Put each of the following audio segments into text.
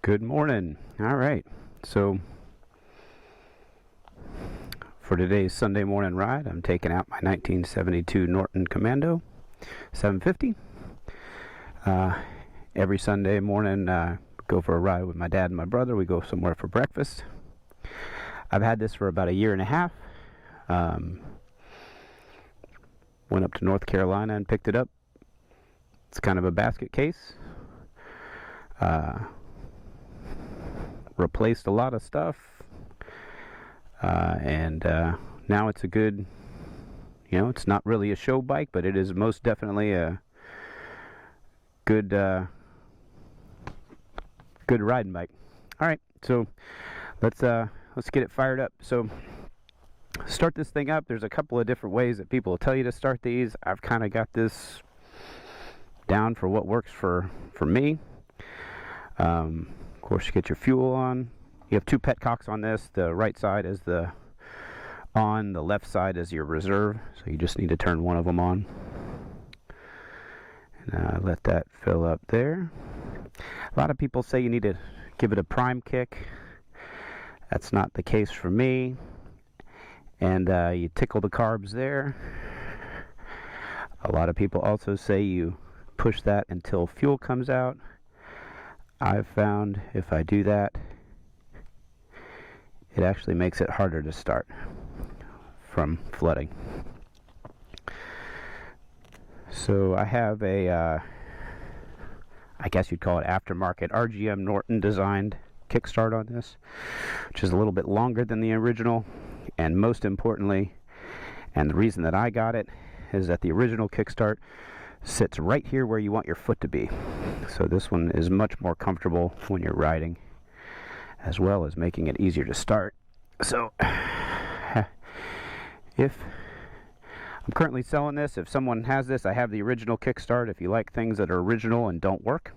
Good morning. All right, so for today's Sunday morning ride, I'm taking out my 1972 Norton Commando 750. Every Sunday morning, go for a ride with my dad and my brother. We go somewhere for breakfast. I've had this for about a year and a half. Went up to North Carolina and picked it up. It's kind of a basket case. Replaced a lot of stuff, and now it's a good, it's not really a show bike, but it is most definitely a good good riding bike. All right, so let's get it fired up. So start this thing up. There's a couple of different ways that people will tell you to start these. I've kind of got this down for what works for me. Of course, you get your fuel on. You have two petcocks on this. The right side is the on, the left side is your reserve. So you just need to turn one of them on. And let that fill up there. A lot of people say you need to give it a prime kick. That's not the case for me. And you tickle the carbs there. A lot of people also say you push that until fuel comes out. I've found if I do that, it actually makes it harder to start from flooding. So I have a, I guess you'd call it aftermarket RGM Norton designed kickstart on this, which is a little bit longer than the original. And most importantly, and the reason that I got it, is that the original kickstart sits right here where you want your foot to be. So this one is much more comfortable when you're riding, as well as making it easier to start. So if I'm currently selling this, if someone has this, I have the original kickstart. If you like things that are original and don't work,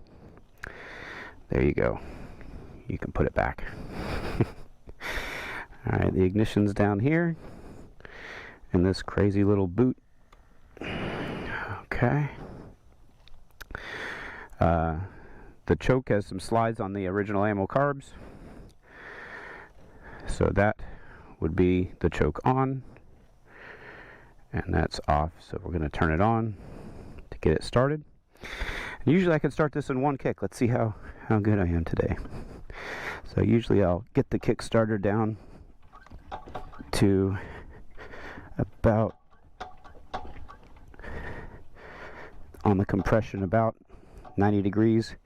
there you go. You can put it back. All right, the ignition's down here in this crazy little boot. Okay. The choke has some slides on the original Amal carbs. So that would be the choke on. And that's off. So we're going to turn it on to get it started. And usually I can start this in one kick. Let's see how good I am today. So usually I'll get the Kickstarter down to about, on the compression, about 90 degrees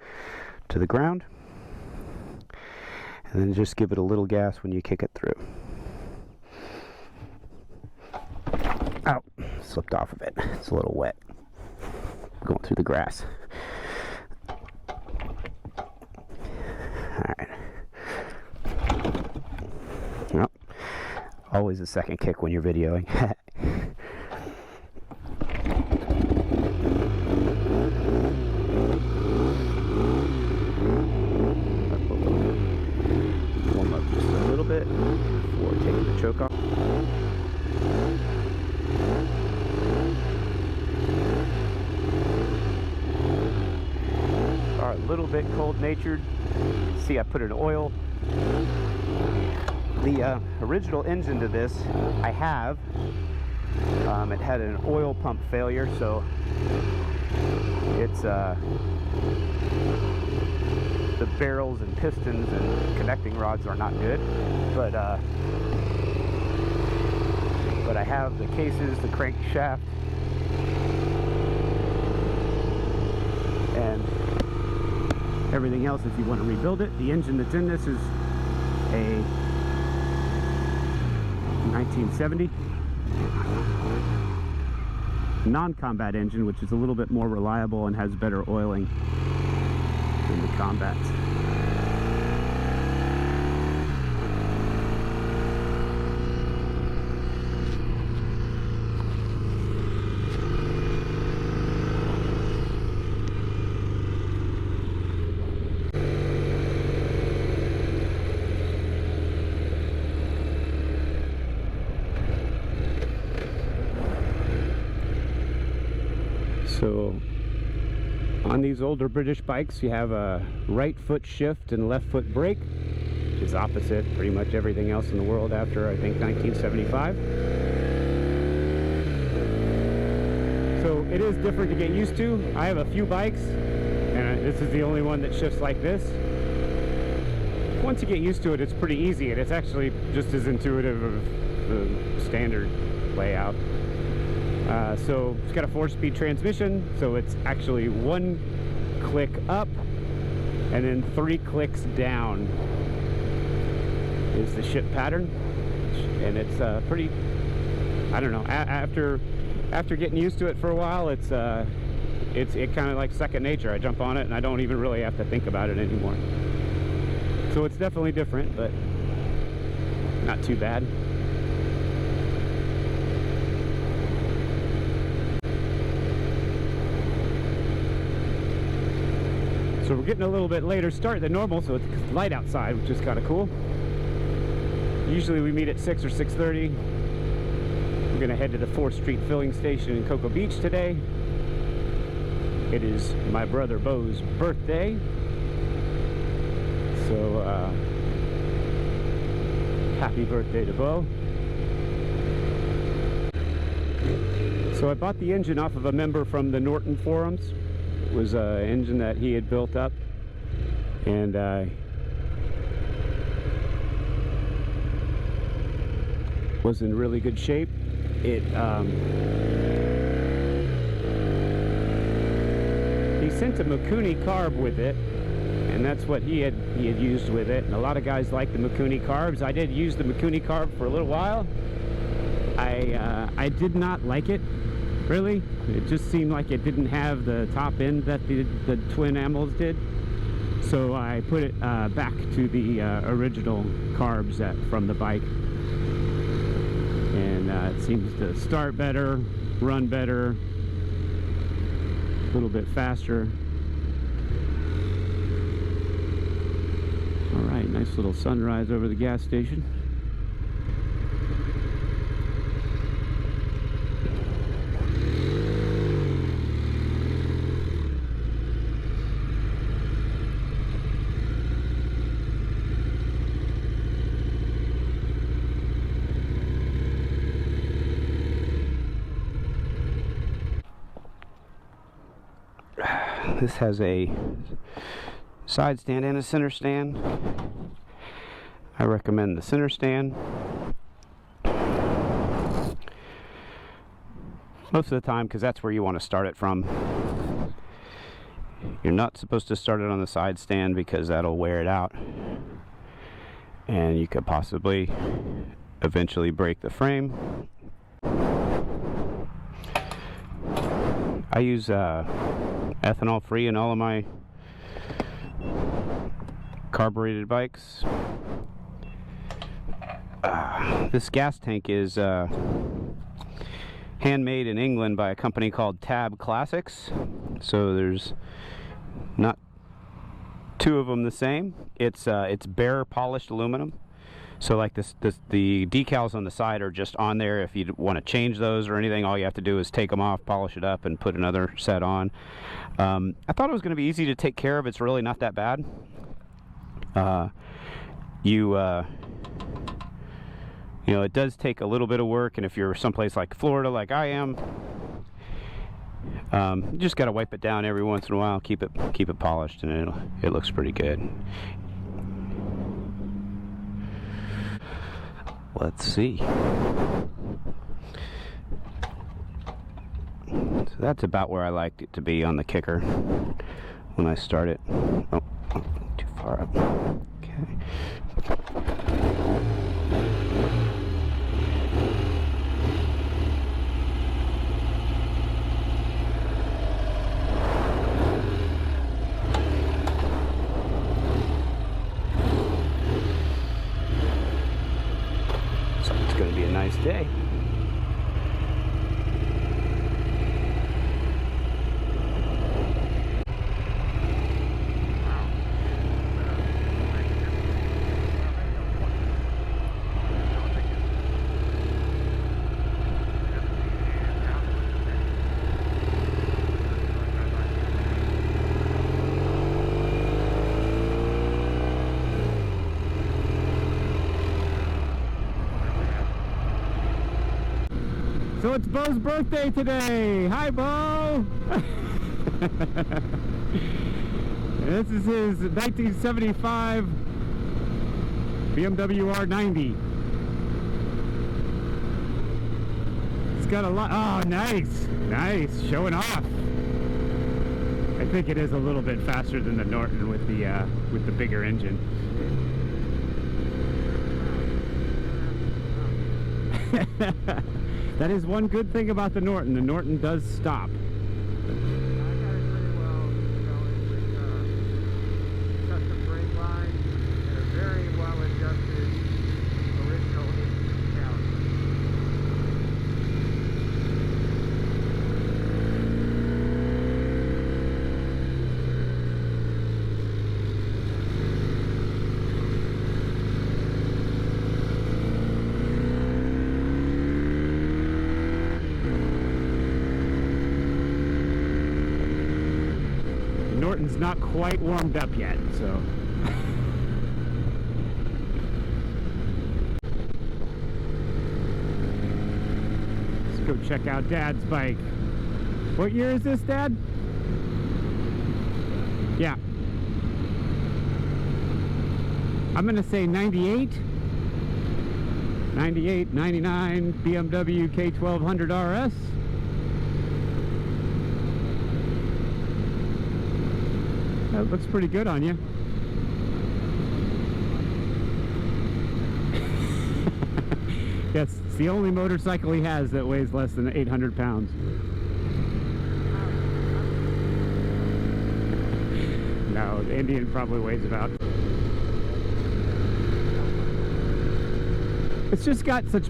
to the ground, and then just give it a little gas when you kick it through. Ow, slipped off of it. It's a little wet going through the grass. Alright. Well, always a second kick when you're videoing. Warm up just a little bit before taking the choke off. Are a little bit cold-natured. See, I put in oil. The original engine to this, I have. It had an oil pump failure, so it's the barrels and pistons and connecting rods are not good, but I have the cases, the crankshaft, and everything else if you want to rebuild it. The engine that's in this is a 1970 non-combat engine, which is a little bit more reliable and has better oiling than the combats. So On these older British bikes, you have a right foot shift and left foot brake, which is opposite pretty much everything else in the world after, I think, 1975. So it is different to get used to. I have a few bikes, and this is the only one that shifts like this. Once you get used to it, it's pretty easy, and it's actually just as intuitive of the standard layout. So it's got a 4-speed transmission, so it's actually 1 click up and then 3 clicks down is the shift pattern, and it's pretty, I don't know, after getting used to it for a while, it kind of like second nature. I jump on it and I don't even really have to think about it anymore. So it's definitely different, but not too bad. So we're getting a little bit later start than normal, so it's light outside, which is kind of cool. Usually we meet at 6 or 6:30. We're gonna head to the 4th Street filling station in Cocoa Beach today. It is my brother Bo's birthday. So happy birthday to Bo. So I bought the engine off of a member from the Norton forums. It was an engine that he had built up, and was in really good shape. He sent a Mikuni carb with it, and that's what he had used with it. And a lot of guys like the Mikuni carbs. I did use the Mikuni carb for a little while. I did not like it, really. It just seemed like it didn't have the top end that the twin Amals did. So I put it back to the original carbs from the bike. And it seems to start better, run better, a little bit faster. All right, nice little sunrise over the gas station. This has a side stand and a center stand. I recommend the center stand. Most of the time, because that's where you want to start it from. You're not supposed to start it on the side stand because that'll wear it out. And you could possibly eventually break the frame. I use ethanol free in all of my carbureted bikes. This gas tank is handmade in England by a company called Tab Classics. So there's not two of them the same. It's bare polished aluminum. So like the decals on the side are just on there. If you want to change those or anything, all you have to do is take them off, polish it up, and put another set on. I thought it was going to be easy to take care of. It's really not that bad. You know, it does take a little bit of work, and if you're someplace like Florida, like I am, you just got to wipe it down every once in a while, keep it polished, and it looks pretty good. Let's see. So that's about where I liked it to be on the kicker when I start it. Oh, too far up. Okay. So it's going to be a nice day. So it's Bo's birthday today. Hi, Bo. This is his 1975 BMW R90. It's got a lot. Oh, nice. Nice. Showing off. I think it is a little bit faster than the Norton with the bigger engine. That is one good thing about the Norton. The Norton does stop. I got it pretty well going with custom brake line and a very well adjusted original 18 caliper. Norton's not quite warmed up yet, so. Let's go check out Dad's bike. What year is this, Dad? Yeah. I'm gonna say 98. 98, 99 BMW K1200 RS. That looks pretty good on you. Yes, it's the only motorcycle he has that weighs less than 800 pounds. No, the Indian probably weighs about. It's just got such...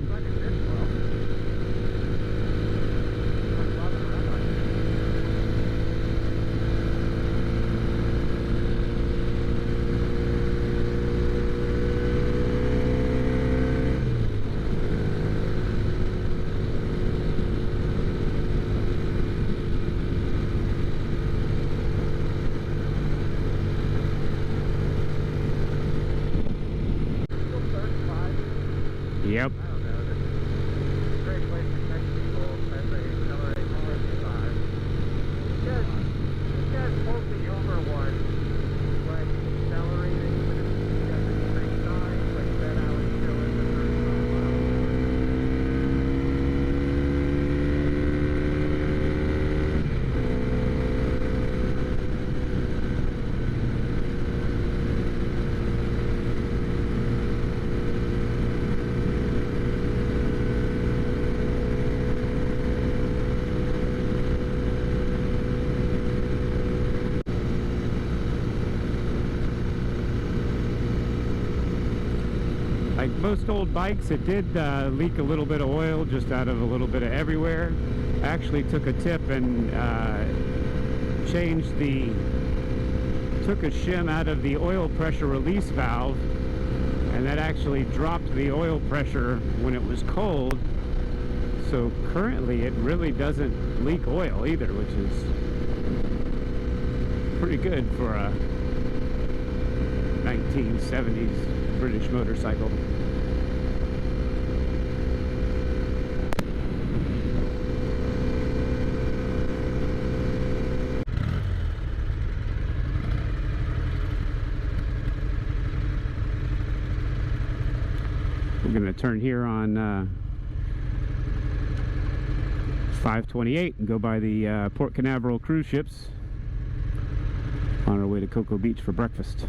Yep. I don't know. This is a great place to catch people as they accelerate 55. This guy's pulled me over once, like accelerating, but it's got the green sign, but then I was still in the 35 Like most old bikes, it did leak a little bit of oil just out of a little bit of everywhere. I actually took a tip and took a shim out of the oil pressure release valve, and that actually dropped the oil pressure when it was cold. So currently it really doesn't leak oil either, which is pretty good for a 1970s British motorcycle. We're going to turn here on 528 and go by the Port Canaveral cruise ships on our way to Cocoa Beach for breakfast.